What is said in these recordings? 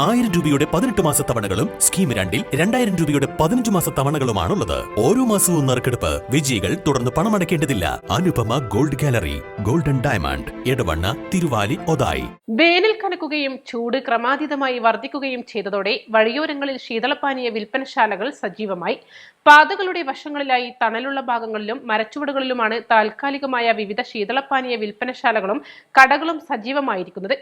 1000 രൂപയുടെ 18 മാസ തവണകളും സ്കീം 2-ൽ 2000 രൂപയുടെ 15 മാസ തവണകളുമാണുള്ളത്. ഓരോ മാസവും നറുക്കെടുപ്പ്. വിജയികൾ തുടർന്ന് പണമടയ്ക്കേണ്ടതില്ല. Anupama gold gallery, golden diamond, Edavanna, Thiruvali, Othayi. വേനൽ കനക്കുകയും ചൂട് ക്രമാതീതമായി വർദ്ധിക്കുകയും ചെയ്തതോടെ വഴിയോരങ്ങളിൽ ശീതളപാനീയ വിൽപ്പനശാലകൾ സജീവമായി. പാതകളുടെ വശങ്ങളിലായി തണലുള്ള ഭാഗങ്ങളിലും മരച്ചുവടുകളിലുമാണ് താൽക്കാലികമായ വിവിധ ശീതളപാനീയ വിൽപ്പനശാലകളും കടകളും സജീവമായിരിക്കുന്നത്.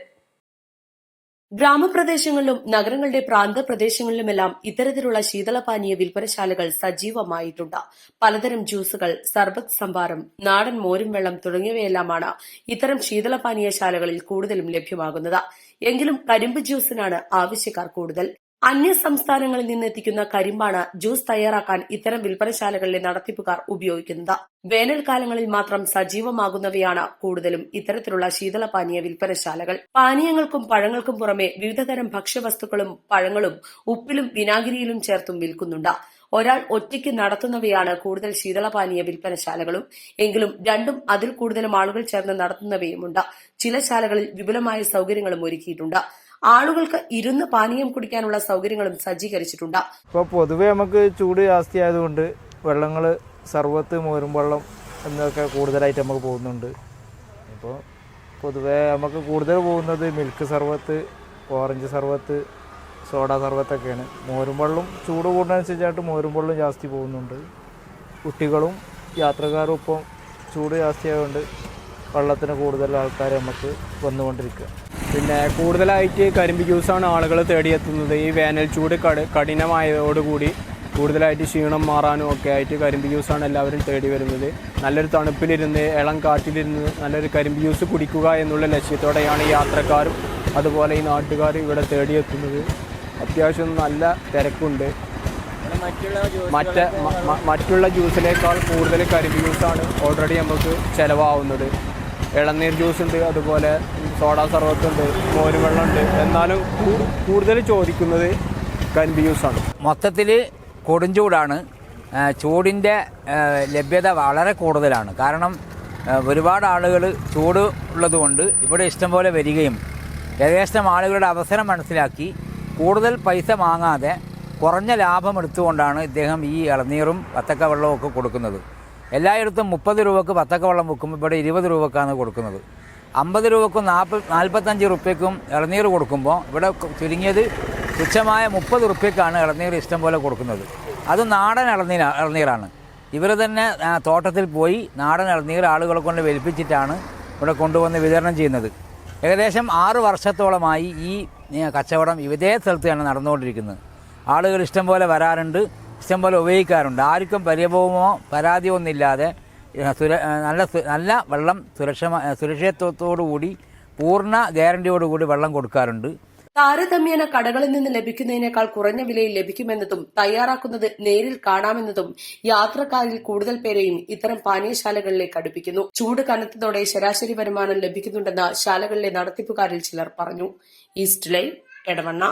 ഗ്രാമപ്രദേശങ്ങളിലും നഗരങ്ങളുടെ പ്രാന്തപ്രദേശങ്ങളിലുമെല്ലാം ഇത്തരത്തിലുള്ള ശീതളപാനീയ വിൽപ്പനശാലകൾ സജീവമായിട്ടുണ്ട്. പലതരം ജ്യൂസുകൾ, സർബത്ത് സംഭാരം, നാടൻ മോരും വെള്ളം തുടങ്ങിയവയെല്ലാമാണ് ഇത്തരം ശീതളപാനീയശാലകളിൽ കൂടുതലും ലഭ്യമാകുന്നത്. എങ്കിലും കരിമ്പ് ജ്യൂസിനാണ് ആവശ്യക്കാർ കൂടുതൽ. അന്യ സംസ്ഥാനങ്ങളിൽ നിന്ന് എത്തിക്കുന്ന കരിമ്പാണ് ജ്യൂസ് തയ്യാറാക്കാൻ ഇത്തരം വിൽപ്പനശാലകളിലെ നടത്തിപ്പുകാർ ഉപയോഗിക്കുന്നത്. വേനൽക്കാലങ്ങളിൽ മാത്രം സജീവമാകുന്നവയാണ് കൂടുതലും ഇത്തരത്തിലുള്ള ശീതളപാനീയ വിൽപ്പനശാലകൾ. പാനീയങ്ങൾക്കും പഴങ്ങൾക്കും പുറമെ വിവിധതരം ഭക്ഷ്യവസ്തുക്കളും പഴങ്ങളും ഉപ്പിലും വിനാഗിരിയിലും ചേർത്തും വിൽക്കുന്നുണ്ട്. ഒരാൾ ഒറ്റയ്ക്ക് നടത്തുന്നവയാണ് കൂടുതൽ ശീതളപാനീയ വിൽപ്പനശാലകളും. എങ്കിലും രണ്ടും അതിൽ കൂടുതലും ആളുകൾ ചേർന്ന് നടത്തുന്നവയുമുണ്ട്. ചില ശാലകളിൽ വിപുലമായ സൗകര്യങ്ങളും ഒരുക്കിയിട്ടുണ്ട്. ആളുകൾക്ക് ഇരുന്ന് പാനീയം കുടിക്കാനുള്ള സൗകര്യങ്ങളും സജ്ജീകരിച്ചിട്ടുണ്ട്. ഇപ്പോൾ പൊതുവെ നമുക്ക് ചൂട് ജാസ്തി ആയതുകൊണ്ട് വെള്ളങ്ങൾ, സർബത്ത്, മോരും വെള്ളം എന്നൊക്കെ കൂടുതലായിട്ട് നമുക്ക് പോകുന്നുണ്ട്. ഇപ്പോൾ പൊതുവെ നമുക്ക് കൂടുതൽ പോകുന്നത് മിൽക്ക് സർബത്ത്, ഓറഞ്ച് സർബത്ത്, സോഡ സർബത്തൊക്കെയാണ്. മോരും വെള്ളം ചൂട് കൂടുന്നതനുസരിച്ചായിട്ട് മോരും വെള്ളം ജാസ്തി പോകുന്നുണ്ട്. കുട്ടികളും യാത്രക്കാരും ഇപ്പം ചൂട് ജാസ്തി ആയതുകൊണ്ട് വെള്ളത്തിന് കൂടുതൽ ആൾക്കാർ നമുക്ക് വന്നുകൊണ്ടിരിക്കുക. പിന്നെ കൂടുതലായിട്ട് കരിമ്പ് ജ്യൂസാണ് ആളുകൾ തേടിയെത്തുന്നത്. ഈ വേനൽ ചൂട് കഠിനമായതോടുകൂടി കൂടുതലായിട്ട് ക്ഷീണം മാറാനും ഒക്കെ ആയിട്ട് കരിമ്പ് ജ്യൂസാണ് എല്ലാവരും തേടി വരുന്നത്. നല്ലൊരു തണുപ്പിലിരുന്ന് ഇളം കാറ്റിലിരുന്ന് നല്ലൊരു കരിമ്പ് ജ്യൂസ് കുടിക്കുക എന്നുള്ള ലക്ഷ്യത്തോടെയാണ് ഈ യാത്രക്കാരും അതുപോലെ ഈ നാട്ടുകാരും ഇവിടെ തേടിയെത്തുന്നത്. അത്യാവശ്യം നല്ല തിരക്കുണ്ട്. മറ്റുള്ള ജ്യൂസിനേക്കാൾ കൂടുതൽ കരിമ്പ് ജ്യൂസാണ് ഓൾറെഡി നമുക്ക് ചിലവാകുന്നത്. ഇളനീർ ജ്യൂസ് ഉണ്ട്, അതുപോലെ സോഡ സർബത്തുണ്ട്, മോരും വെള്ളമുണ്ട്. എന്നാലും കൂടുതൽ ചോദിക്കുന്നത് കരിമ്പ് ജ്യൂസാണ്. മൊത്തത്തിൽ കൊടുംചൂടാണ്. ചൂടിൻ്റെ ലഭ്യത വളരെ കൂടുതലാണ്. കാരണം ഒരുപാട് ആളുകൾ ചൂട് ഉള്ളതുകൊണ്ട് ഇവിടെ ഇഷ്ടംപോലെ വരികയും ഏകദേശം ആളുകളുടെ അവസരം മനസ്സിലാക്കി കൂടുതൽ പൈസ വാങ്ങാതെ കുറഞ്ഞ ലാഭം എടുത്തുകൊണ്ടാണ് ഇദ്ദേഹം ഈ ഇളനീറും വത്തക്ക വെള്ളവും ഒക്കെ കൊടുക്കുന്നത്. എല്ലായിടത്തും 30 രൂപക്ക് വത്തക്ക വെള്ളം വെക്കുമ്പോൾ ഇവിടെ 20 രൂപക്കാണ് കൊടുക്കുന്നത്. 50 രൂപക്കും 45 റുപ്യക്കും ഇളനീർ കൊടുക്കുമ്പോൾ ഇവിടെ ചുരുങ്ങിയത് തുച്ഛമായ 30 റുപ്യക്കാണ് ഇളനീർ ഇഷ്ടം പോലെ കൊടുക്കുന്നത്. അത് നാടൻ ഇളനീരാണ്. ഇവർ തന്നെ തോട്ടത്തിൽ പോയി നാടൻ ഇളനീർ ആളുകളെ കൊണ്ട് വലിപ്പിച്ചിട്ടാണ് ഇവിടെ കൊണ്ടുവന്ന് വിതരണം ചെയ്യുന്നത്. ഏകദേശം 6 വർഷത്തോളമായി ഈ കച്ചവടം ഇതേ സ്ഥലത്താണ് നടന്നുകൊണ്ടിരിക്കുന്നത്. ആളുകൾ ഇഷ്ടം പോലെ വരാറുണ്ട്, ഇഷ്ടം പോലെ ഉപയോഗിക്കാറുണ്ട്. ആർക്കും പരിഭവമോ പരാതിയോ ഒന്നുമില്ലാതെ നല്ല വെള്ളം സുരക്ഷിതത്വത്തോടുകൂടി പൂർണ്ണ ഗ്യാരണ്ടിയോടുകൂടി വെള്ളം കൊടുക്കാറുണ്ട്. താരതമ്യേന കടകളിൽ നിന്ന് ലഭിക്കുന്നതിനേക്കാൾ കുറഞ്ഞ വിലയിൽ ലഭിക്കുമെന്നതും തയ്യാറാക്കുന്നത് നേരിൽ കാണാമെന്നതും യാത്രക്കാരിൽ കൂടുതൽ പേരെയും ഇത്തരം പാനീയശാലകളിലേക്ക് അടുപ്പിക്കുന്നു. ചൂട് കനത്തതോടെ ശരാശരി വരുമാനം ലഭിക്കുന്നുണ്ടെന്ന് ശാലകളിലെ നടത്തിപ്പുകാരിൽ ചിലർ പറഞ്ഞു. East live, Edavanna.